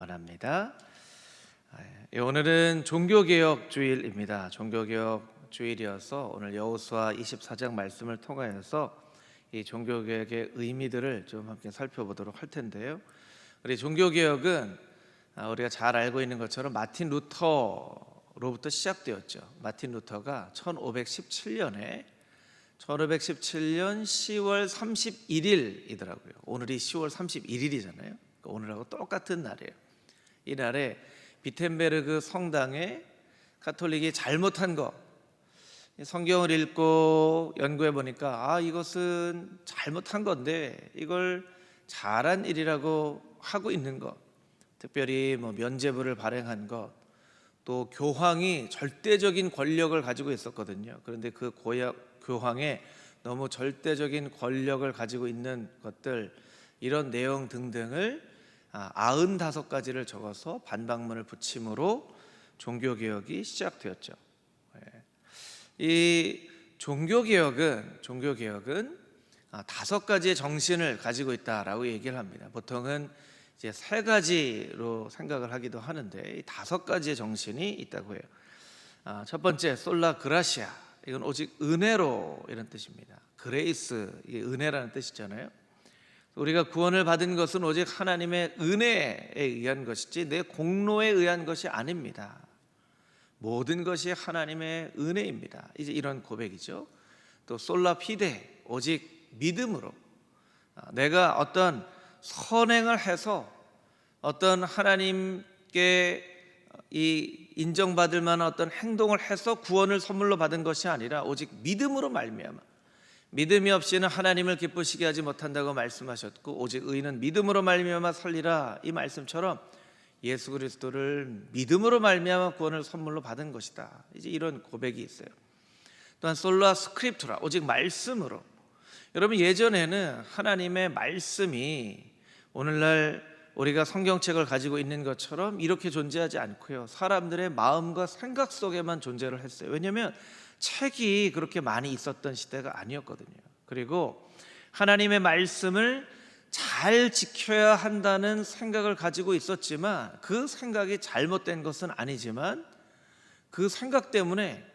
원합니다. 오늘은 종교개혁 주일입니다. 종교개혁 주일이어서 오늘 여호수아 24장 말씀을 통하여서 이 종교개혁의 의미들을 좀 함께 살펴보도록 할 텐데요. 우리 종교개혁은 우리가 잘 알고 있는 것처럼 마틴 루터로부터 시작되었죠. 마틴 루터가 1517년 10월 31일이더라고요. 오늘이 10월 31일이잖아요. 오늘하고 똑같은 날이에요. 이날에 비텐베르그 성당에 가톨릭이 잘못한 것, 성경을 읽고 연구해 보니까 이것은 잘못한 건데 이걸 잘한 일이라고 하고 있는 것, 특별히 면죄부를 발행한 것, 또 교황이 절대적인 권력을 가지고 있었거든요. 그런데 그 교황의 너무 절대적인 권력을 가지고 있는 것들, 이런 내용 등등을 95가지를 적어서 반박문을 붙임으로 종교개혁이 시작되었죠. 이 종교개혁은 5가지의 정신을 가지고 있다라고 얘기를 합니다. 보통은 이제 3가지로 생각을 하기도 하는데 이 5가지의 정신이 있다고 해요. 첫 번째, 솔라 그라시아, 이건 오직 은혜로, 이런 뜻입니다. 그레이스, 이게 은혜라는 뜻이잖아요. 우리가 구원을 받은 것은 오직 하나님의 은혜에 의한 것이지 내 공로에 의한 것이 아닙니다. 모든 것이 하나님의 은혜입니다. 이제 이런 고백이죠. 또 솔라 피데, 오직 믿음으로, 내가 어떤 선행을 해서 어떤 하나님께 인정받을 만한 어떤 행동을 해서 구원을 선물로 받은 것이 아니라 오직 믿음으로 말미암아, 믿음이 없이는 하나님을 기쁘시게 하지 못한다고 말씀하셨고, 오직 의인은 믿음으로 말미암아 살리라, 이 말씀처럼 예수 그리스도를 믿음으로 말미암아 구원을 선물로 받은 것이다. 이제 이런 고백이 있어요. 또한 솔라 스크립투라, 오직 말씀으로. 여러분, 예전에는 하나님의 말씀이 오늘날 우리가 성경책을 가지고 있는 것처럼 이렇게 존재하지 않고요, 사람들의 마음과 생각 속에만 존재를 했어요. 왜냐하면 책이 그렇게 많이 있었던 시대가 아니었거든요. 그리고 하나님의 말씀을 잘 지켜야 한다는 생각을 가지고 있었지만, 그 생각이 잘못된 것은 아니지만 그 생각 때문에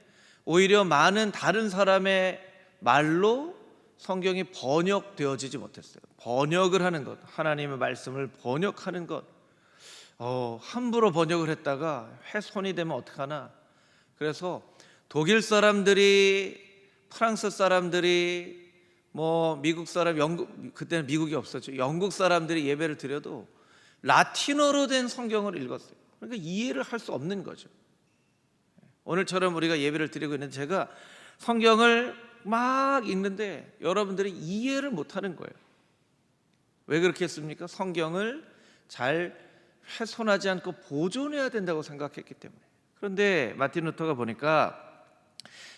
오히려 많은 다른 사람의 말로 성경이 번역되어지지 못했어요. 번역을 하는 것, 하나님의 말씀을 번역하는 것, 함부로 번역을 했다가 훼손이 되면 어떡하나. 그래서 독일 사람들이, 프랑스 사람들이, 미국 사람, 그때는 미국이 없었죠. 영국 사람들이 예배를 드려도 라틴어로 된 성경을 읽었어요. 그러니까 이해를 할 수 없는 거죠. 오늘처럼 우리가 예배를 드리고 있는데 제가 성경을 막 읽는데 여러분들이 이해를 못하는 거예요. 왜 그렇게 했습니까? 성경을 잘 훼손하지 않고 보존해야 된다고 생각했기 때문에. 그런데 마틴 루터가 보니까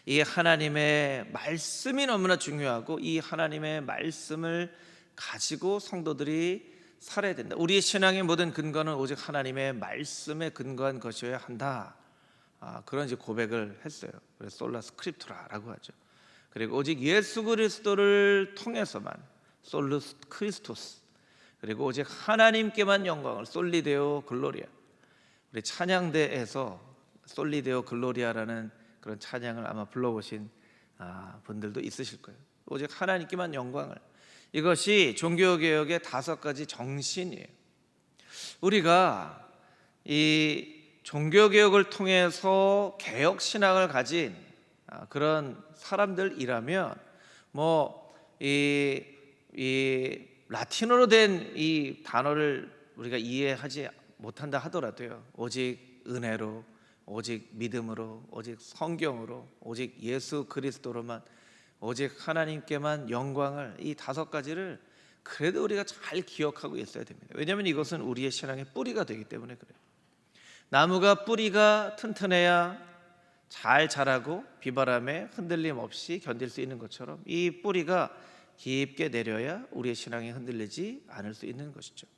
이 하나님의 말씀이 너무나 중요하고, 이 하나님의 말씀을 가지고 성도들이 살아야 된다. 우리의 신앙의 모든 근거는 오직 하나님의 말씀에 근거한 것이어야 한다. 그런 이제 고백을 했어요. 그래서 솔라 스크립투라라고 하죠. 그리고 오직 예수 그리스도를 통해서만, 솔루스 크리스토스, 그리고 오직 하나님께만 영광을, 솔리데오 글로리아. 우리 찬양대에서 솔리데오 글로리아라는 그런 찬양을 아마 불러보신 분들도 있으실 거예요. 오직 하나님께만 영광을. 이것이 종교개혁의 5가지 정신이에요. 우리가 이 종교개혁을 통해서 개혁신앙을 가진 그런 사람들이라면, 이 라틴어로 된 이 단어를 우리가 이해하지 못한다 하더라도요, 오직 은혜로, 오직 믿음으로, 오직 성경으로, 오직 예수 그리스도로만, 오직 하나님께만 영광을, 이 5가지를 그래도 우리가 잘 기억하고 있어야 됩니다. 왜냐하면 이것은 우리의 신앙의 뿌리가 되기 때문에 그래요. 나무가 뿌리가 튼튼해야 잘 자라고 비바람에 흔들림 없이 견딜 수 있는 것처럼, 이 뿌리가 깊게 내려야 우리의 신앙이 흔들리지 않을 수 있는 것이죠.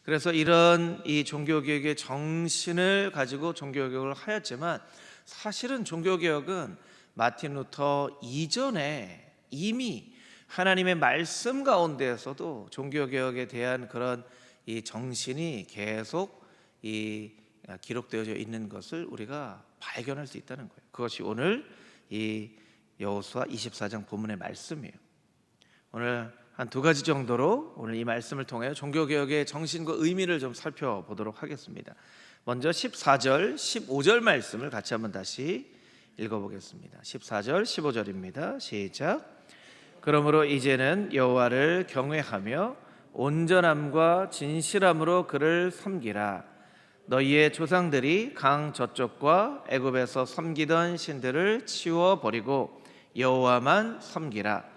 그래서 이런 이 종교개혁의 정신을 가지고 종교개혁을 하였지만, 사실은 종교개혁은 마틴 루터 이전에 이미 하나님의 말씀 가운데에서도 종교개혁에 대한 그런 이 정신이 계속 이 기록되어져 있는 것을 우리가 발견할 수 있다는 거예요. 그것이 오늘 이 여호수아 24장 본문의 말씀이에요. 오늘 한 두 가지 정도로 오늘 이 말씀을 통해 종교개혁의 정신과 의미를 좀 살펴보도록 하겠습니다. 먼저 14절, 15절 말씀을 같이 한번 다시 읽어보겠습니다. 14절, 15절입니다. 시작. 그러므로 이제는 여호와를 경외하며 온전함과 진실함으로 그를 섬기라. 너희의 조상들이 강 저쪽과 애굽에서 섬기던 신들을 치워버리고 여호와만 섬기라.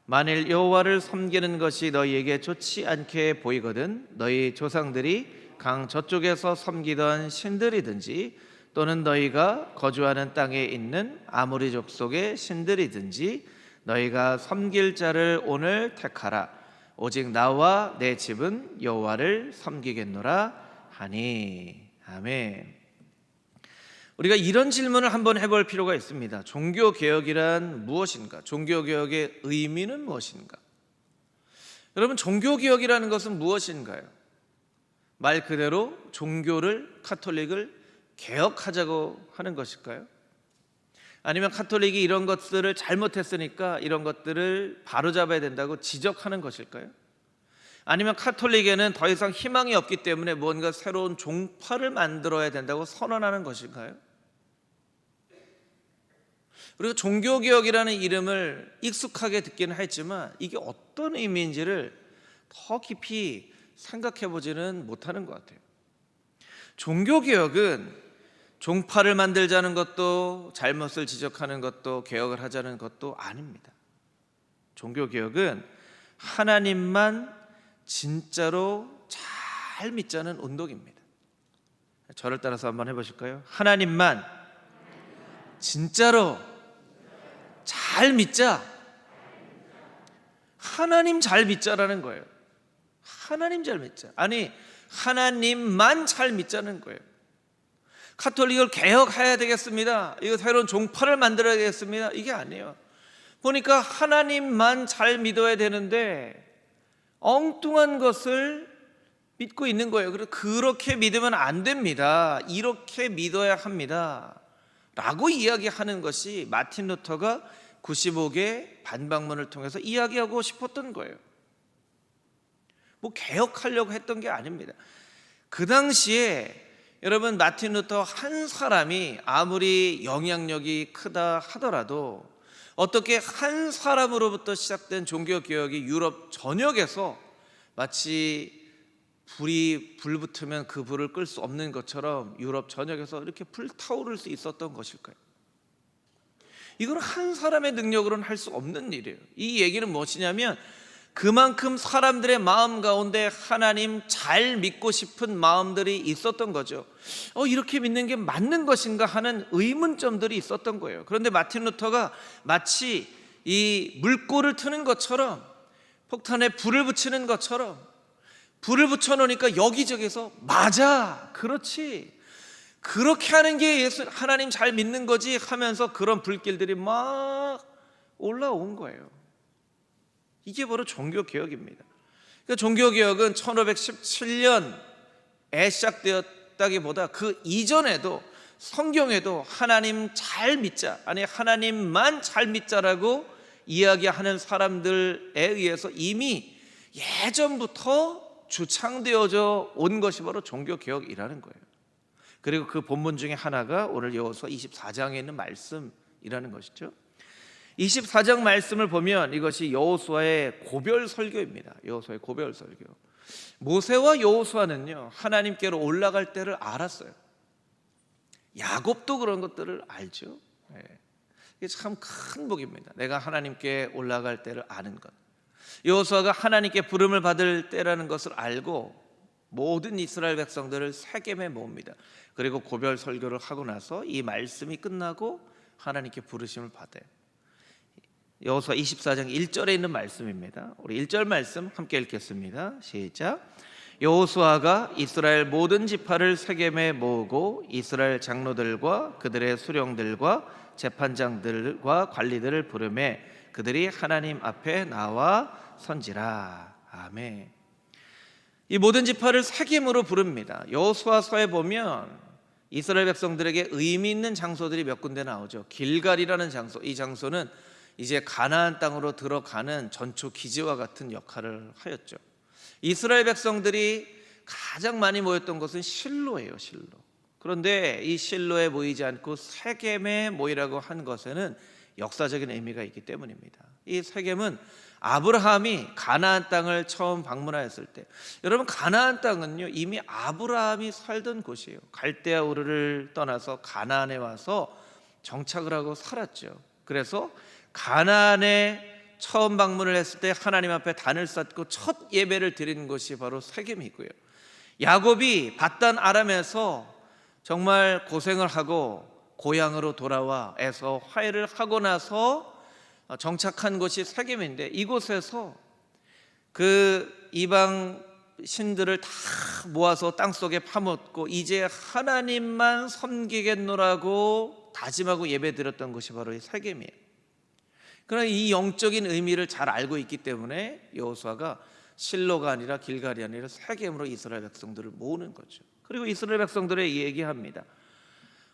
만일 여호와를 섬기는 것이 너희에게 좋지 않게 보이거든 너희 조상들이 강 저쪽에서 섬기던 신들이든지 또는 너희가 거주하는 땅에 있는 아모리 족속의 신들이든지 너희가 섬길 자를 오늘 택하라. 오직 나와 내 집은 여호와를 섬기겠노라 하니. 아멘. 우리가 이런 질문을 한번 해볼 필요가 있습니다. 종교개혁이란 무엇인가? 종교개혁의 의미는 무엇인가? 여러분, 종교개혁이라는 것은 무엇인가요? 말 그대로 종교를, 카톨릭을 개혁하자고 하는 것일까요? 아니면 카톨릭이 이런 것들을 잘못했으니까 이런 것들을 바로잡아야 된다고 지적하는 것일까요? 아니면 카톨릭에는 더 이상 희망이 없기 때문에 뭔가 새로운 종파를 만들어야 된다고 선언하는 것일까요? 우리가 종교개혁이라는 이름을 익숙하게 듣기는 했지만 이게 어떤 의미인지를 더 깊이 생각해 보지는 못하는 것 같아요. 종교개혁은 종파를 만들자는 것도 잘못을 지적하는 것도 개혁을 하자는 것도 아닙니다. 종교개혁은 하나님만 진짜로 잘 믿자는 운동입니다. 저를 따라서 한번 해보실까요? 하나님만 진짜로 잘 믿자. 하나님 잘 믿자라는 거예요. 하나님 잘 믿자. 아니, 하나님만 잘 믿자는 거예요. 카톨릭을 개혁해야 되겠습니다. 이거 새로운 종파를 만들어야 되겠습니다. 이게 아니에요. 보니까 하나님만 잘 믿어야 되는데 엉뚱한 것을 믿고 있는 거예요. 그래서 그렇게 믿으면 안 됩니다. 이렇게 믿어야 합니다. 라고 이야기하는 것이 마틴 루터가 95개 반박문을 통해서 이야기하고 싶었던 거예요. 뭐 개혁하려고 했던 게 아닙니다. 그 당시에 여러분, 마틴 루터 한 사람이 아무리 영향력이 크다 하더라도 어떻게 한 사람으로부터 시작된 종교개혁이 유럽 전역에서 마치 불 붙으면 그 불을 끌 수 없는 것처럼 유럽 전역에서 이렇게 불타오를 수 있었던 것일까요? 이건 한 사람의 능력으로는 할 수 없는 일이에요. 이 얘기는 무엇이냐면 그만큼 사람들의 마음 가운데 하나님 잘 믿고 싶은 마음들이 있었던 거죠. 이렇게 믿는 게 맞는 것인가 하는 의문점들이 있었던 거예요. 그런데 마틴 루터가 마치 이 물꼬를 트는 것처럼, 폭탄에 불을 붙이는 것처럼 불을 붙여놓으니까 여기저기서 맞아, 그렇지, 그렇게 하는 게 하나님 잘 믿는 거지 하면서 그런 불길들이 막 올라온 거예요. 이게 바로 종교개혁입니다. 그러니까 종교개혁은 1517년에 시작되었다기보다 그 이전에도 성경에도 하나님 잘 믿자, 아니 하나님만 잘 믿자라고 이야기하는 사람들에 의해서 이미 예전부터 주창되어져 온 것이 바로 종교개혁이라는 거예요. 그리고 그 본문 중에 하나가 오늘 여호수아 24장에 있는 말씀이라는 것이죠. 24장 말씀을 보면 이것이 여호수아의 고별 설교입니다. 여호수아의 고별 설교. 모세와 여호수아는요, 하나님께로 올라갈 때를 알았어요. 야곱도 그런 것들을 알죠. 이게 참 큰 복입니다. 내가 하나님께 올라갈 때를 아는 것. 여호수아가 하나님께 부름을 받을 때라는 것을 알고 모든 이스라엘 백성들을 세겜에 모읍니다. 그리고 고별 설교를 하고 나서 이 말씀이 끝나고 하나님께 부르심을 받아요. 여호수아 24장 1절에 있는 말씀입니다. 우리 1절 말씀 함께 읽겠습니다. 시작. 여호수아가 이스라엘 모든 지파를 세겜에 모으고 이스라엘 장로들과 그들의 수령들과 재판장들과 관리들을 부르매 그들이 하나님 앞에 나와 선지라. 아멘. 이 모든 지파를 세겜으로 부릅니다. 여호수아서에 보면 이스라엘 백성들에게 의미 있는 장소들이 몇 군데 나오죠. 길갈이라는 장소, 이 장소는 이제 가나안 땅으로 들어가는 전초 기지와 같은 역할을 하였죠. 이스라엘 백성들이 가장 많이 모였던 곳은 실로예요, 실로. 그런데 이 실로에 모이지 않고 세겜에 모이라고 한 것에는 역사적인 의미가 있기 때문입니다. 이 세겜은 아브라함이 가나안 땅을 처음 방문하였을 때, 여러분 가나안 땅은요 이미 아브라함이 살던 곳이에요. 갈대아 우르를 떠나서 가나안에 와서 정착을 하고 살았죠. 그래서 가나안에 처음 방문을 했을 때 하나님 앞에 단을 쌓고 첫 예배를 드리는 곳이 바로 세겜이고요. 야곱이 밧단 아람에서 정말 고생을 하고 고향으로 돌아와 에서 화해를 하고 나서 정착한 곳이 세겜인데, 이곳에서 그 이방 신들을 다 모아서 땅속에 파묻고 이제 하나님만 섬기겠노라고 다짐하고 예배드렸던 곳이 바로 이 세겜이에요. 그러나 이 영적인 의미를 잘 알고 있기 때문에 여호수아가 실로가 아니라 길갈이 아니라 세겜으로 이스라엘 백성들을 모으는 거죠. 그리고 이스라엘 백성들에 얘기합니다.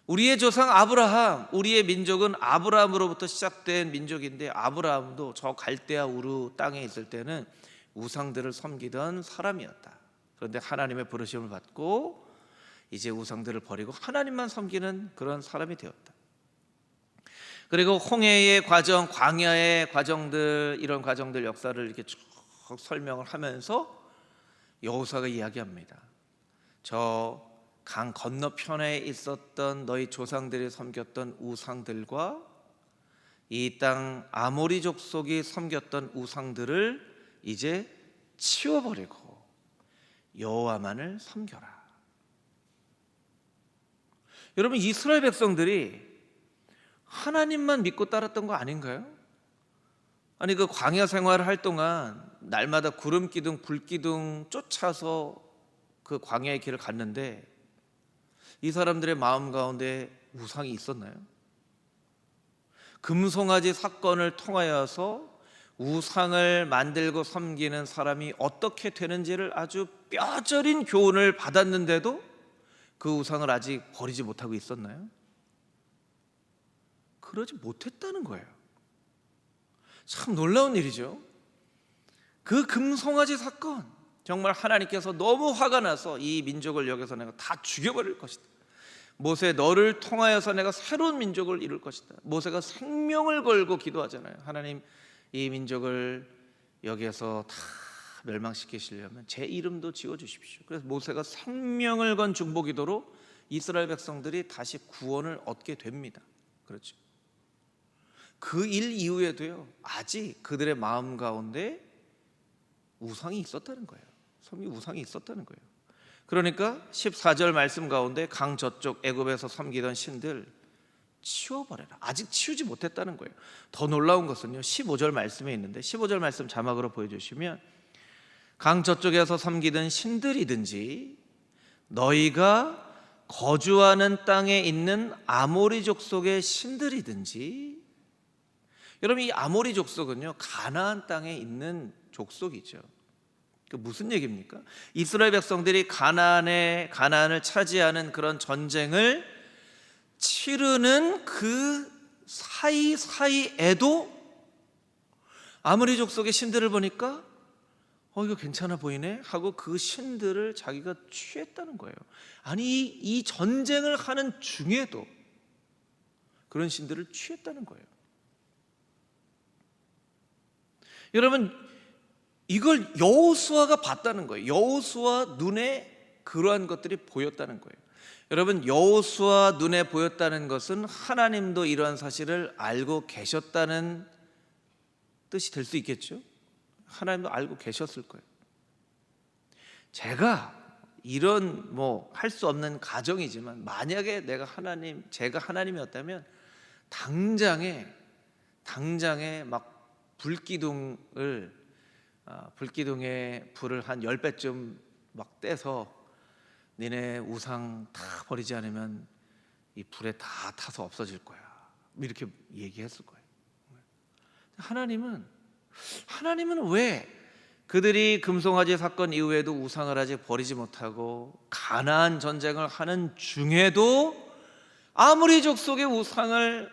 우리의 조상 아브라함, 우리의 민족은 아브라함으로부터 시작된 민족인데, 아브라함도 저 갈대아 우르 땅에 있을 때는 우상들을 섬기던 사람이었다. 그런데 하나님의 부르심을 받고 이제 우상들을 버리고 하나님만 섬기는 그런 사람이 되었다. 그리고 홍해의 과정, 광야의 과정들, 이런 과정들 역사를 이렇게 쭉 설명을 하면서 여호수아가 이야기합니다. 저 강 건너편에 있었던 너희 조상들이 섬겼던 우상들과 이 땅 아모리 족속이 섬겼던 우상들을 이제 치워버리고 여호와만을 섬겨라. 여러분, 이스라엘 백성들이 하나님만 믿고 따랐던 거 아닌가요? 아니 그 광야 생활을 할 동안 날마다 구름 기둥, 불 기둥 쫓아서 그 광야의 길을 갔는데 이 사람들의 마음 가운데 우상이 있었나요? 금송아지 사건을 통하여서 우상을 만들고 섬기는 사람이 어떻게 되는지를 아주 뼈저린 교훈을 받았는데도 그 우상을 아직 버리지 못하고 있었나요? 그러지 못했다는 거예요. 참 놀라운 일이죠. 그 금송아지 사건, 정말 하나님께서 너무 화가 나서 이 민족을 여기서 내가 다 죽여버릴 것이다. 모세, 너를 통하여서 내가 새로운 민족을 이룰 것이다. 모세가 생명을 걸고 기도하잖아요. 하나님, 이 민족을 여기에서 다 멸망시키시려면 제 이름도 지워주십시오. 그래서 모세가 생명을 건 중보기도로 이스라엘 백성들이 다시 구원을 얻게 됩니다. 그렇죠. 그 일 이후에도요 아직 그들의 마음 가운데 우상이 있었다는 거예요. 섬이 우상이 있었다는 거예요. 그러니까 14절 말씀 가운데 강 저쪽 애굽에서 섬기던 신들 치워버려라. 아직 치우지 못했다는 거예요. 더 놀라운 것은요 15절 말씀에 있는데, 15절 말씀 자막으로 보여주시면, 강 저쪽에서 섬기던 신들이든지 너희가 거주하는 땅에 있는 아모리 족속의 신들이든지. 여러분, 이 아모리 족속은요 가나안 땅에 있는 족속이죠. 그 무슨 얘기입니까? 이스라엘 백성들이 가나안을 차지하는 그런 전쟁을 치르는 그 사이사이에도 아모리 족속의 신들을 보니까 이거 괜찮아 보이네 하고 그 신들을 자기가 취했다는 거예요. 아니 이 전쟁을 하는 중에도 그런 신들을 취했다는 거예요. 여러분, 이걸 여호수아가 봤다는 거예요. 여호수아 눈에 그러한 것들이 보였다는 거예요. 여러분, 여호수아 눈에 보였다는 것은 하나님도 이러한 사실을 알고 계셨다는 뜻이 될 수 있겠죠. 하나님도 알고 계셨을 거예요. 제가 이런 할 수 없는 가정이지만 만약에 제가 하나님이었다면 당장에 막 불기둥에 불을 한 10배쯤 막 떼서 니네 우상 다 버리지 않으면 이 불에 다 타서 없어질 거야, 이렇게 얘기했을 거예요. 하나님은 왜 그들이 금송아지 사건 이후에도 우상을 아직 버리지 못하고 가나안 전쟁을 하는 중에도 아무리 족속의 우상을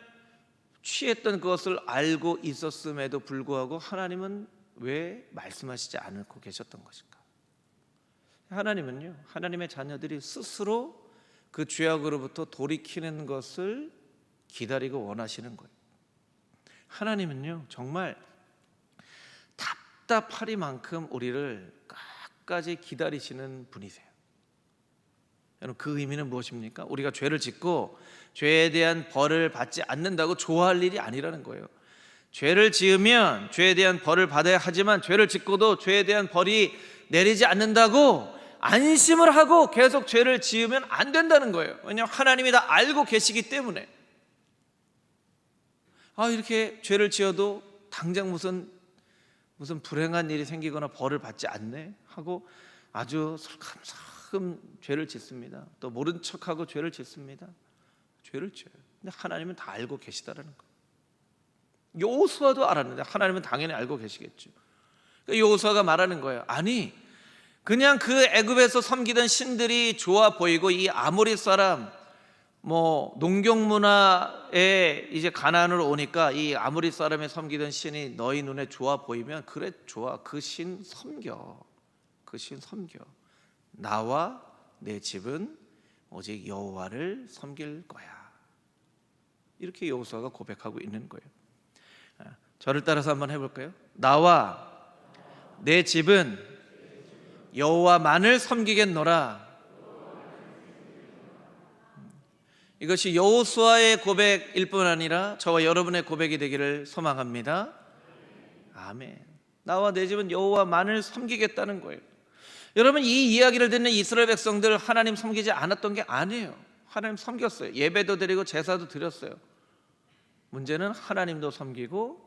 취했던 그것을 알고 있었음에도 불구하고 하나님은 왜 말씀하시지 않고 계셨던 것일까? 하나님은요, 하나님의 자녀들이 스스로 그 죄악으로부터 돌이키는 것을 기다리고 원하시는 거예요. 하나님은요, 정말 답답하리만큼 우리를 끝까지 기다리시는 분이세요. 여러분, 그 의미는 무엇입니까? 우리가 죄를 짓고 죄에 대한 벌을 받지 않는다고 좋아할 일이 아니라는 거예요. 죄를 지으면 죄에 대한 벌을 받아야 하지만 죄를 짓고도 죄에 대한 벌이 내리지 않는다고 안심을 하고 계속 죄를 지으면 안 된다는 거예요. 왜냐하면 하나님이 다 알고 계시기 때문에. 이렇게 죄를 지어도 당장 무슨 불행한 일이 생기거나 벌을 받지 않네 하고 아주 슬금슬금 죄를 짓습니다. 또 모른 척하고 죄를 짓습니다. 죄를 지어요. 근데 하나님은 다 알고 계시다라는 거예요. 여호수아도 알았는데 하나님은 당연히 알고 계시겠죠. 여호수아가 말하는 거예요. 아니, 그냥 그 애굽에서 섬기던 신들이 좋아 보이고 이 아모리 사람 농경 문화에 이제 가나안으로 오니까 이 아모리 사람이 섬기던 신이 너희 눈에 좋아 보이면 그래 좋아, 그 신 섬겨. 그 신 섬겨. 나와 내 집은 오직 여호와를 섬길 거야. 이렇게 여호수아가 고백하고 있는 거예요. 저를 따라서 한번 해볼까요? 나와 내 집은 여호와만을 섬기겠노라. 이것이 여호수아의 고백일 뿐 아니라 저와 여러분의 고백이 되기를 소망합니다. 아멘. 나와 내 집은 여호와만을 섬기겠다는 거예요. 여러분, 이 이야기를 듣는 이스라엘 백성들 하나님 섬기지 않았던 게 아니에요. 하나님 섬겼어요. 예배도 드리고 제사도 드렸어요. 문제는 하나님도 섬기고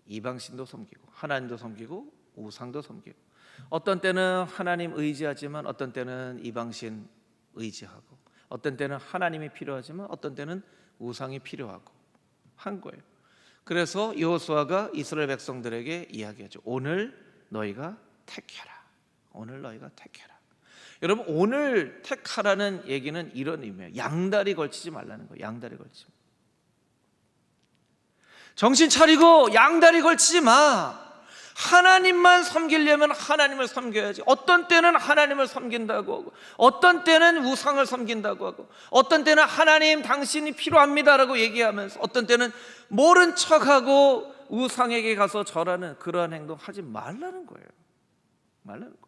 이방신도 섬기고 하나님도 섬기고 우상도 섬기고, 어떤 때는 하나님 의지하지만 어떤 때는 이방신 의지하고, 어떤 때는 하나님이 필요하지만 어떤 때는 우상이 필요하고 한 거예요. 그래서 여호수아가 이스라엘 백성들에게 이야기하죠. 오늘 너희가 택해라. 오늘 너희가 택해라. 여러분, 오늘 택하라는 얘기는 이런 의미예요. 양다리 걸치지 말라는 거예요. 양다리 걸치지 마. 정신 차리고 양다리 걸치지 마. 하나님만 섬기려면 하나님을 섬겨야지. 어떤 때는 하나님을 섬긴다고 하고, 어떤 때는 우상을 섬긴다고 하고, 어떤 때는 하나님 당신이 필요합니다라고 얘기하면서, 어떤 때는 모른 척하고 우상에게 가서 절하는 그러한 행동 하지 말라는 거예요. 말라는 거예요.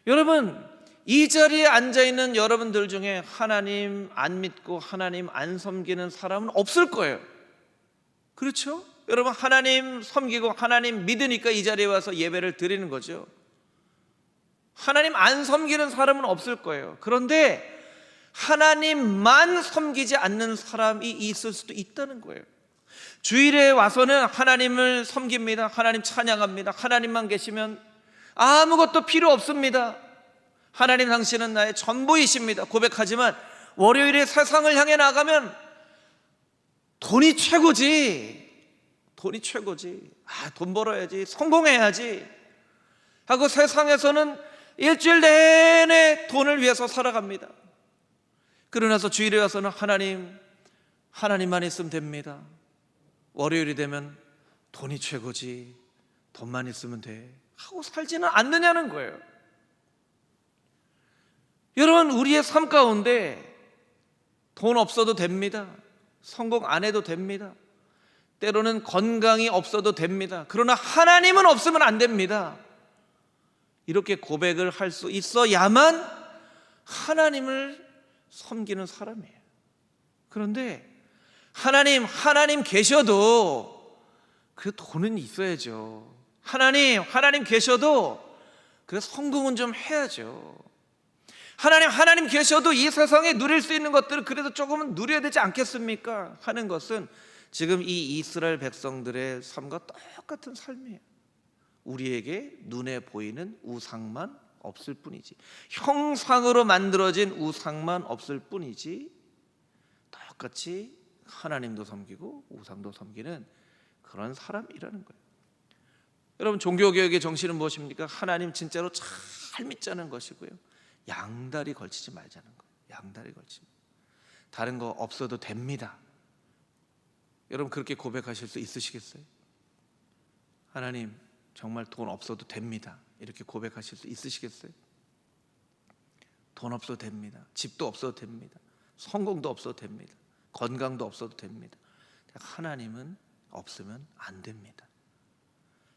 여러분, 이 자리에 앉아있는 여러분들 중에 하나님 안 믿고 하나님 안 섬기는 사람은 없을 거예요. 그렇죠? 여러분, 하나님 섬기고 하나님 믿으니까 이 자리에 와서 예배를 드리는 거죠. 하나님 안 섬기는 사람은 없을 거예요. 그런데 하나님만 섬기지 않는 사람이 있을 수도 있다는 거예요. 주일에 와서는 하나님을 섬깁니다. 하나님 찬양합니다. 하나님만 계시면 아무것도 필요 없습니다. 하나님 당신은 나의 전부이십니다. 고백하지만 월요일에 세상을 향해 나가면 돈이 최고지. 돈이 최고지. 돈 벌어야지. 성공해야지. 하고 세상에서는 일주일 내내 돈을 위해서 살아갑니다. 그러나서 주일에 와서는 하나님만 있으면 됩니다. 월요일이 되면 돈이 최고지. 돈만 있으면 돼. 하고 살지는 않느냐는 거예요. 여러분, 우리의 삶 가운데 돈 없어도 됩니다. 성공 안 해도 됩니다. 때로는 건강이 없어도 됩니다. 그러나 하나님은 없으면 안 됩니다. 이렇게 고백을 할 수 있어야만 하나님을 섬기는 사람이에요. 그런데 하나님 계셔도 그 돈은 있어야죠. 하나님 계셔도 그 성공은 좀 해야죠. 하나님 계셔도 이 세상에 누릴 수 있는 것들을 그래도 조금은 누려야 되지 않겠습니까? 하는 것은 지금 이 이스라엘 백성들의 삶과 똑같은 삶이에요. 우리에게 눈에 보이는 우상만 없을 뿐이지, 형상으로 만들어진 우상만 없을 뿐이지, 똑같이 하나님도 섬기고 우상도 섬기는 그런 사람이라는 거예요. 여러분, 종교개혁의 정신은 무엇입니까? 하나님 진짜로 잘 믿자는 것이고요, 양다리 걸치지 말자는 거예요. 양다리 걸치지. 다른 거 없어도 됩니다. 여러분, 그렇게 고백하실 수 있으시겠어요? 하나님, 정말 돈 없어도 됩니다. 이렇게 고백하실 수 있으시겠어요? 돈 없어도 됩니다. 집도 없어도 됩니다. 성공도 없어도 됩니다. 건강도 없어도 됩니다. 하나님은 없으면 안 됩니다.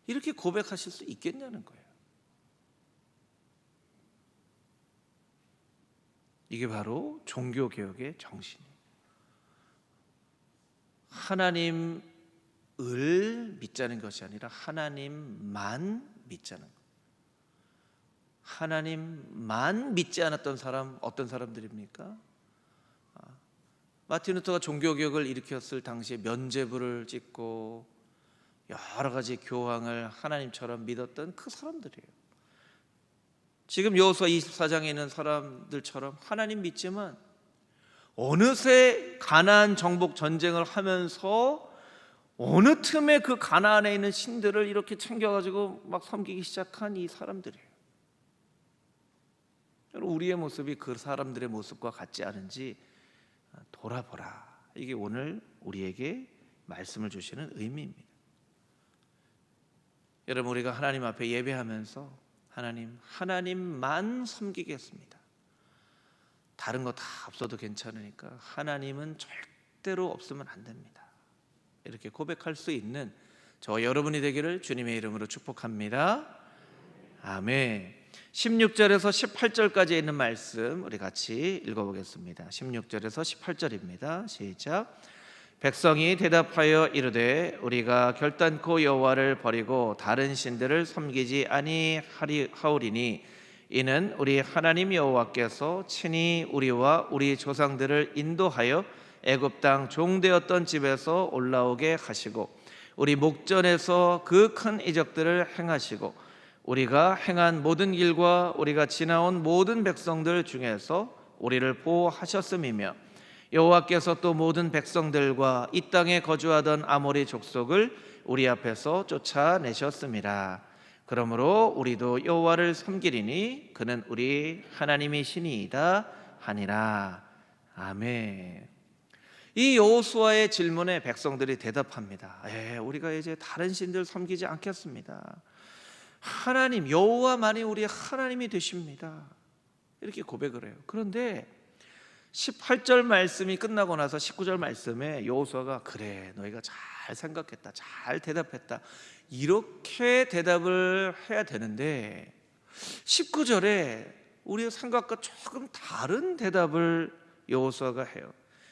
이렇게 고백하실 수 있겠냐는 거예요. 이게 바로 종교개혁의 정신이에요. 하나님을 믿자는 것이 아니라 하나님만 믿자는 거예요. 하나님만 믿지 않았던 사람, 어떤 사람들입니까? 마틴 루터가 종교개혁을 일으켰을 당시에 면죄부를 찍고 여러 가지 교황을 하나님처럼 믿었던 그 사람들이에요. 지금 여호수아 24장에 있는 사람들처럼 하나님 믿지만 어느새 가나안 정복 전쟁을 하면서 어느 틈에 그 가나안에 있는 신들을 이렇게 챙겨가지고 막 섬기기 시작한 이 사람들이에요. 우리의 모습이 그 사람들의 모습과 같지 않은지 돌아보라. 이게 오늘 우리에게 말씀을 주시는 의미입니다. 여러분, 우리가 하나님 앞에 예배하면서 하나님만 섬기겠습니다. 다른 거 다 없어도 괜찮으니까 하나님은 절대로 없으면 안 됩니다. 이렇게 고백할 수 있는 저 여러분이 되기를 주님의 이름으로 축복합니다. 아멘. 16절에서 18절까지 있는 말씀 우리 같이 읽어보겠습니다. 16절에서 18절입니다. 시작. 백성이 대답하여 이르되 우리가 결단코 여호와를 버리고 다른 신들을 섬기지 아니하오리니 이는 우리 하나님 여호와께서 친히 우리와 우리 조상들을 인도하여 애굽 땅 종되었던 집에서 올라오게 하시고 우리 목전에서 그 큰 이적들을 행하시고 우리가 행한 모든 길과 우리가 지나온 모든 백성들 중에서 우리를 보호하셨음이며 여호와께서 또 모든 백성들과 이 땅에 거주하던 아모리 족속을 우리 앞에서 쫓아내셨습니다. 그러므로 우리도 여호와를 섬기리니 그는 우리 하나님이시니이다 하니라. 아멘. 이 여호수아의 질문에 백성들이 대답합니다. 우리가 이제 다른 신들 섬기지 않겠습니다. 하나님 여호와만이 우리의 하나님이 되십니다. 이렇게 고백을 해요. 그런데 18절 말씀이 끝나고 나서 19절 말씀에 여호수아가 그래 너희가 잘 생각했다, 잘 대답했다, 이렇게 대답을 해야 되는데 19절에 우리의 생각과 조금 다른 대답을 여호수아가 해요.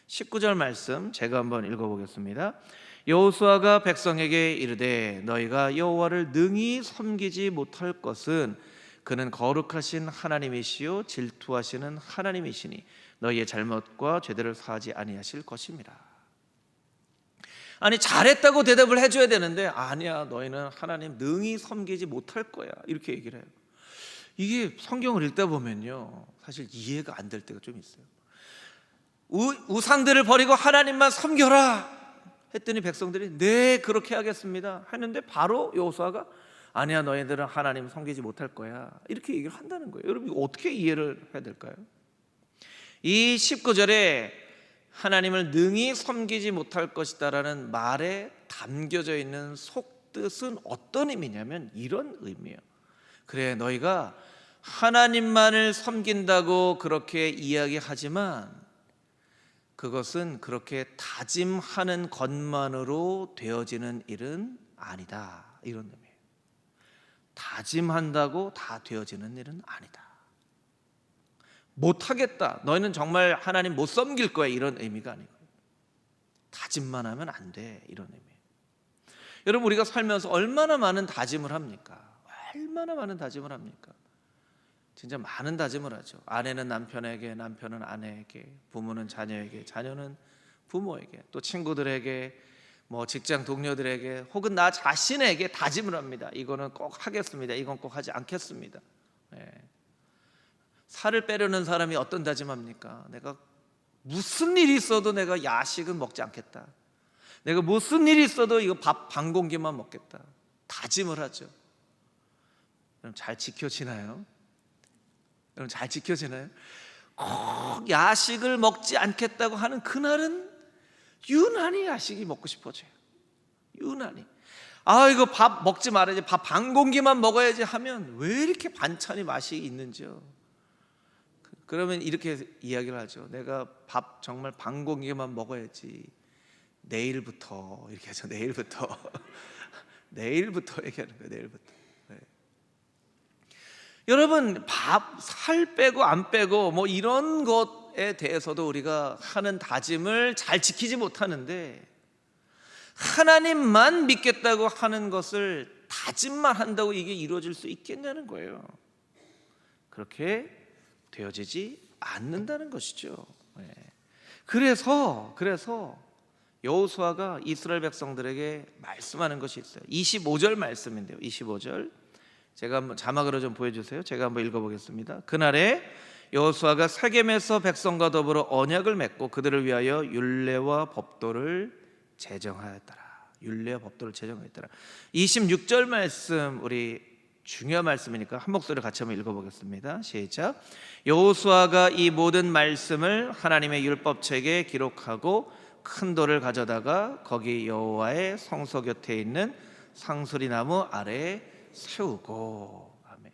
19절 말씀 제가 한번 읽어보겠습니다. 여호수아가 백성에게 이르되 너희가 여호와를 능히 섬기지 못할 것은 그는 거룩하신 하나님이시요 질투하시는 하나님이시니 너희의 잘못과 죄들을 사하지 아니하실 것입니다. 아니, 잘했다고 대답을 해줘야 되는데 아니야, 너희는 하나님 능히 섬기지 못할 거야, 이렇게 얘기를 해요. 이게 성경을 읽다 보면요 사실 이해가 안 될 때가 좀 있어요. 우상들을 버리고 하나님만 섬겨라 했더니 백성들이 네 그렇게 하겠습니다 했는데 바로 여호수아가 아니야, 너희들은 하나님 섬기지 못할 거야, 이렇게 얘기를 한다는 거예요. 여러분, 이거 어떻게 이해를 해야 될까요? 이 19절에 하나님을 능히 섬기지 못할 것이다 라는 말에 담겨져 있는 속뜻은 어떤 의미냐면 이런 의미예요. 그래, 너희가 하나님만을 섬긴다고 그렇게 이야기하지만 그것은 그렇게 다짐하는 것만으로 되어지는 일은 아니다, 이런 의미예요. 다짐한다고 다 되어지는 일은 아니다. 못하겠다, 너희는 정말 하나님 못 섬길 거야, 이런 의미가 아니고 다짐만 하면 안 돼, 이런 의미예요. 여러분, 우리가 살면서 얼마나 많은 다짐을 합니까? 얼마나 많은 다짐을 합니까? 진짜 많은 다짐을 하죠. 아내는 남편에게, 남편은 아내에게, 부모는 자녀에게, 자녀는 부모에게, 또 친구들에게, 뭐 직장 동료들에게, 혹은 나 자신에게 다짐을 합니다. 이거는 꼭 하겠습니다, 이건 꼭 하지 않겠습니다. 살을 빼려는 사람이 어떤 다짐합니까? 내가 무슨 일이 있어도 내가 야식은 먹지 않겠다, 내가 무슨 일이 있어도 이거 밥 반 공기만 먹겠다, 다짐을 하죠. 여러분 잘 지켜지나요? 여러분 잘 지켜지나요? 꼭 야식을 먹지 않겠다고 하는 그날은 유난히 야식이 먹고 싶어져요. 유난히. 아, 이거 밥 먹지 말아야지, 밥 반 공기만 먹어야지 하면 왜 이렇게 반찬이 맛이 있는지요. 그러면 이렇게 이야기를 하죠. 내가 밥 정말 반 공기만 먹어야지, 내일부터, 이렇게 하죠. 내일부터. 내일부터 얘기하는 거예요. 내일부터. 네. 여러분, 밥 살 빼고 안 빼고 뭐 이런 것에 대해서도 우리가 하는 다짐을 잘 지키지 못하는데, 하나님만 믿겠다고 하는 것을 다짐만 한다고 이게 이루어질 수 있겠냐는 거예요. 그렇게 되어지지 않는다는 것이죠. 네. 그래서 여호수아가 이스라엘 백성들에게 말씀하는 것이 있어요. 25절 말씀인데요. 25절 제가 한번 자막으로 좀 보여주세요. 제가 한번 읽어보겠습니다. 그날에 여호수아가 세겜에서 백성과 더불어 언약을 맺고 그들을 위하여 율례와 법도를 제정하였더라. 율례와 법도를 제정하였더라. 26절 말씀, 우리 중요한 말씀이니까 한 목소리로 같이 한번 읽어보겠습니다. 시작. 여호수아가 이 모든 말씀을 하나님의 율법책에 기록하고 큰 돌을 가져다가 거기 여호와의 성소 곁에 있는 상수리 나무 아래에 세우고. 아멘.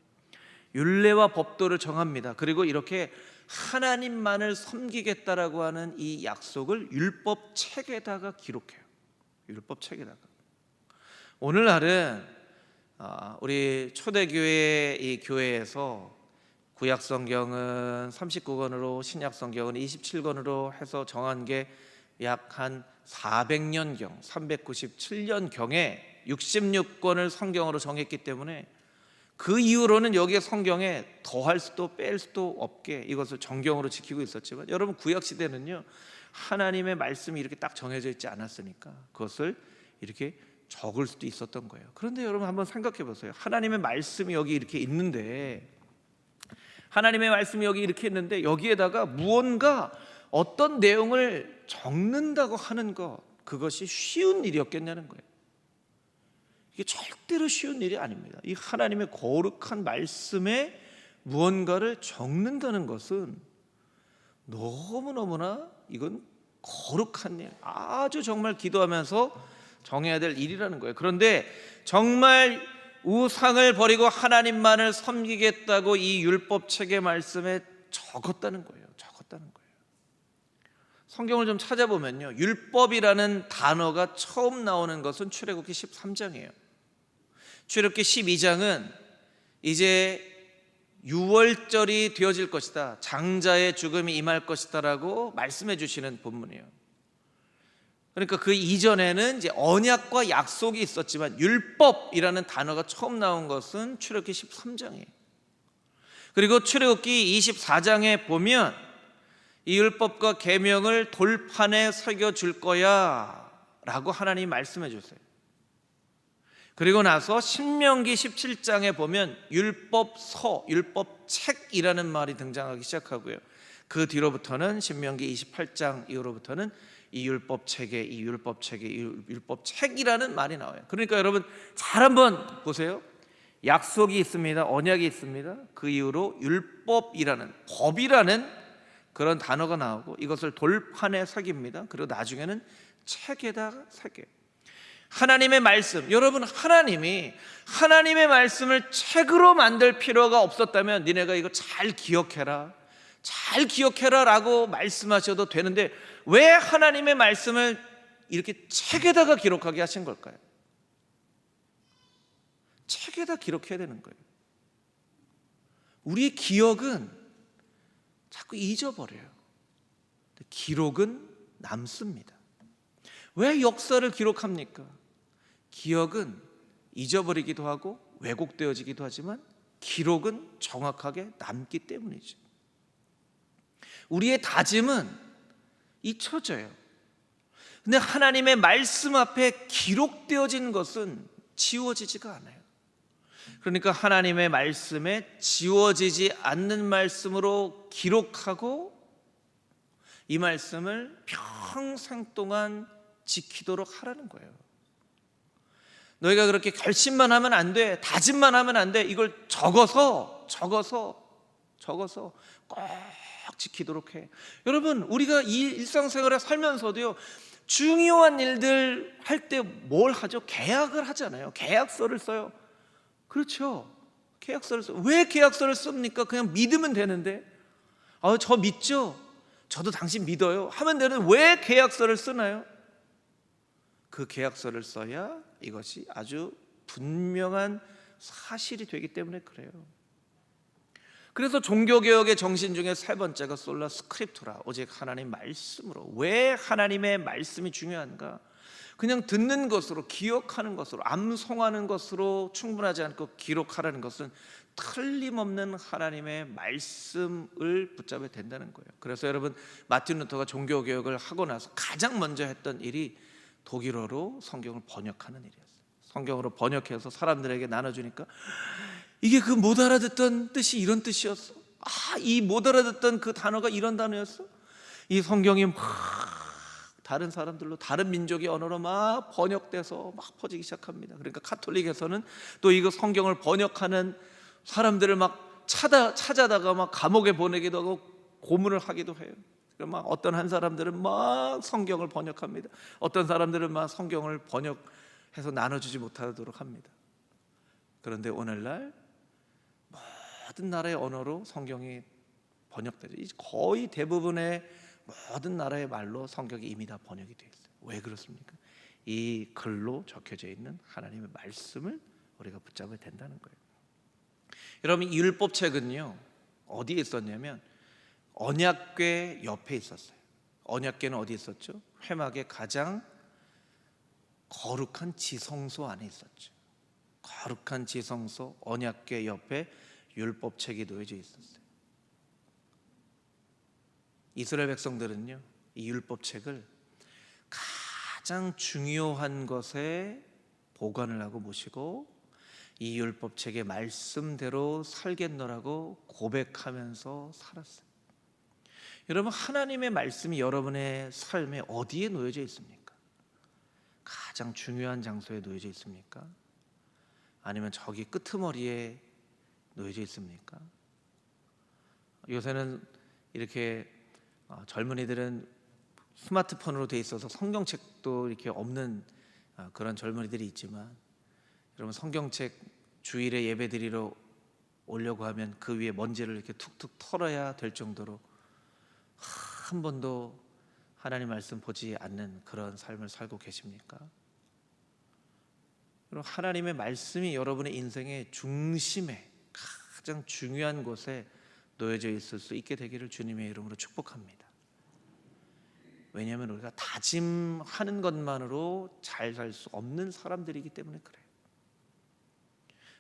율례와 법도를 정합니다. 그리고 이렇게 하나님만을 섬기겠다라고 하는 이 약속을 율법책에다가 기록해요. 율법책에다가. 오늘날은 우리 초대교회 이 교회에서 구약성경은 39권으로 신약성경은 27권으로 해서 정한 게 약 한 400년경, 397년경에 66권을 성경으로 정했기 때문에 그 이후로는 여기에 성경에 더할 수도 뺄 수도 없게 이것을 정경으로 지키고 있었지만, 여러분 구약시대는요 하나님의 말씀이 이렇게 딱 정해져 있지 않았으니까 그것을 이렇게 적을 수도 있었던 거예요. 그런데 여러분 한번 생각해 보세요. 하나님의 말씀이 여기 이렇게 있는데, 하나님의 말씀이 여기 이렇게 있는데 여기에다가 무언가 어떤 내용을 적는다고 하는 것, 그것이 쉬운 일이었겠냐는 거예요. 이게 절대로 쉬운 일이 아닙니다. 이 하나님의 거룩한 말씀에 무언가를 적는다는 것은 너무너무나 이건 거룩한 일, 아주 정말 기도하면서 정해야 될 일이라는 거예요. 그런데 정말 우상을 버리고 하나님만을 섬기겠다고 이 율법책의 말씀에 적었다는 거예요. 적었다는 거예요. 성경을 좀 찾아보면요, 율법이라는 단어가 처음 나오는 것은 출애굽기 13장이에요. 출애굽기 12장은 이제 유월절이 되어질 것이다, 장자의 죽음이 임할 것이다 라고 말씀해 주시는 본문이에요. 그러니까 그 이전에는 이제 언약과 약속이 있었지만 율법이라는 단어가 처음 나온 것은 출애굽기 13장이에요. 그리고 출애굽기 24장에 보면 이 율법과 계명을 돌판에 새겨 줄 거야 라고 하나님이 말씀해 주세요. 그리고 나서 신명기 17장에 보면 율법서, 율법책이라는 말이 등장하기 시작하고요. 그 뒤로부터는 신명기 28장 이후로부터는 이 율법책이라는 말이 나와요. 그러니까 여러분 잘 한번 보세요. 약속이 있습니다. 언약이 있습니다. 그 이후로 율법이라는, 법이라는 그런 단어가 나오고 이것을 돌판에 새깁니다. 그리고 나중에는 책에다가 새겨요. 하나님의 말씀, 여러분 하나님이 하나님의 말씀을 책으로 만들 필요가 없었다면 니네가 이거 잘 기억해라, 잘 기억해라 라고 말씀하셔도 되는데 왜 하나님의 말씀을 이렇게 책에다가 기록하게 하신 걸까요? 책에다 기록해야 되는 거예요. 우리의 기억은 자꾸 잊어버려요. 기록은 남습니다. 왜 역사를 기록합니까? 기억은 잊어버리기도 하고 왜곡되어지기도 하지만 기록은 정확하게 남기 때문이죠. 우리의 다짐은 잊혀져요. 근데 하나님의 말씀 앞에 기록되어진 것은 지워지지가 않아요. 그러니까 하나님의 말씀에 지워지지 않는 말씀으로 기록하고 이 말씀을 평생 동안 지키도록 하라는 거예요. 너희가 그렇게 결심만 하면 안 돼, 다짐만 하면 안 돼. 이걸 적어서 꼭 지키도록 해. 여러분, 우리가 이 일상생활에 살면서도요, 중요한 일들 할 때 뭘 하죠? 계약을 하잖아요. 계약서를 써요. 그렇죠. 계약서를 써. 왜 계약서를 씁니까? 그냥 믿으면 되는데. 저 믿죠? 저도 당신 믿어요 하면 되는데 왜 계약서를 쓰나요? 그 계약서를 써야 이것이 아주 분명한 사실이 되기 때문에 그래요. 그래서 종교개혁의 정신 중에 세 번째가 솔라 스크립투라, 오직 하나님 말씀으로. 왜 하나님의 말씀이 중요한가? 그냥 듣는 것으로, 기억하는 것으로, 암송하는 것으로 충분하지 않고 기록하라는 것은 틀림없는 하나님의 말씀을 붙잡아야 된다는 거예요. 그래서 여러분, 마틴 루터가 종교개혁을 하고 나서 가장 먼저 했던 일이 독일어로 성경을 번역하는 일이었어요. 성경으로 번역해서 사람들에게 나눠주니까 이게 그 못 알아듣던 뜻이 이런 뜻이었어. 이 못 알아듣던 그 단어가 이런 단어였어. 이 성경이 막 다른 사람들로, 다른 민족의 언어로 막 번역돼서 막 퍼지기 시작합니다. 그러니까 카톨릭에서는 또 이거 성경을 번역하는 사람들을 막 찾아다가 막 감옥에 보내기도 하고 고문을 하기도 해요. 막 어떤 한 사람들은 막 성경을 번역합니다. 어떤 사람들은 막 성경을 번역해서 나눠주지 못하도록 합니다. 그런데 오늘날 모든 나라의 언어로 성경이 번역되죠. 거의 대부분의 모든 나라의 말로 성경이 이미 다 번역이 되어 있어요. 왜 그렇습니까? 이 글로 적혀져 있는 하나님의 말씀을 우리가 붙잡아야 된다는 거예요. 여러분, 이 율법책은요 어디에 있었냐면 언약궤 옆에 있었어요. 언약궤는 어디 있었죠? 회막의 가장 거룩한 지성소 안에 있었죠. 거룩한 지성소 언약궤 옆에 율법책이 놓여져 있었어요. 이스라엘 백성들은요, 이 율법책을 가장 중요한 것에 보관을 하고 모시고 이 율법책의 말씀대로 살겠노라고 고백하면서 살았어요. 여러분, 하나님의 말씀이 여러분의 삶에 어디에 놓여져 있습니까? 가장 중요한 장소에 놓여져 있습니까? 아니면 저기 끄트머리에 놓여져 있습니까? 요새는 이렇게 젊은이들은 스마트폰으로 돼 있어서 성경책도 이렇게 없는 그런 젊은이들이 있지만, 여러분, 성경책 주일에 예배드리러 오려고 하면 그 위에 먼지를 이렇게 툭툭 털어야 될 정도로 한 번도 하나님 말씀 보지 않는 그런 삶을 살고 계십니까? 그럼 하나님의 말씀이 여러분의 인생의 중심에, 가장 중요한 곳에 놓여져 있을 수 있게 되기를 주님의 이름으로 축복합니다. 왜냐하면 우리가 다짐하는 것만으로 잘 살 수 없는 사람들이기 때문에 그래요.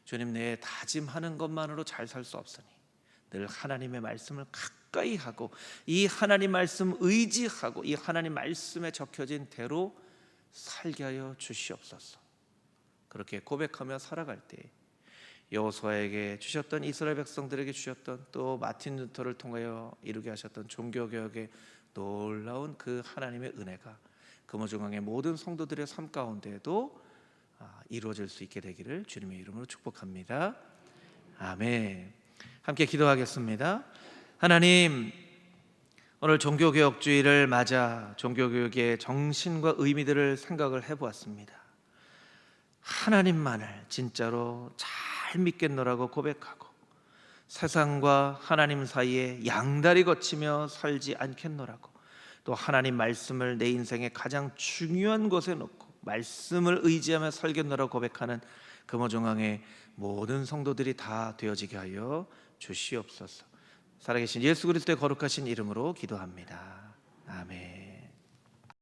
주님, 내 다짐하는 것만으로 잘 살 수 없으니 늘 하나님의 말씀을 가까이 하고 이 하나님 말씀 의지하고 이 하나님 말씀에 적혀진 대로 살게 하여 주시옵소서. 그렇게 고백하며 살아갈 때 여호수아에게 주셨던, 이스라엘 백성들에게 주셨던, 또 마틴 루터를 통하여 이루게 하셨던 종교개혁의 놀라운 그 하나님의 은혜가 금호중앙의 모든 성도들의 삶 가운데에도 이루어질 수 있게 되기를 주님의 이름으로 축복합니다. 아멘. 함께 기도하겠습니다. 하나님, 오늘 종교개혁주의를 맞아 종교개혁의 정신과 의미들을 생각을 해보았습니다. 하나님만을 진짜로 잘 믿겠노라고 고백하고 세상과 하나님 사이에 양다리 거치며 살지 않겠노라고, 또 하나님 말씀을 내 인생의 가장 중요한 곳에 놓고 말씀을 의지하며 살겠노라고 고백하는 금호중앙의 모든 성도들이 다 되어지게 하여 주시옵소서. 살아계신 예수 그리스도의 거룩하신 이름으로 기도합니다. 아멘.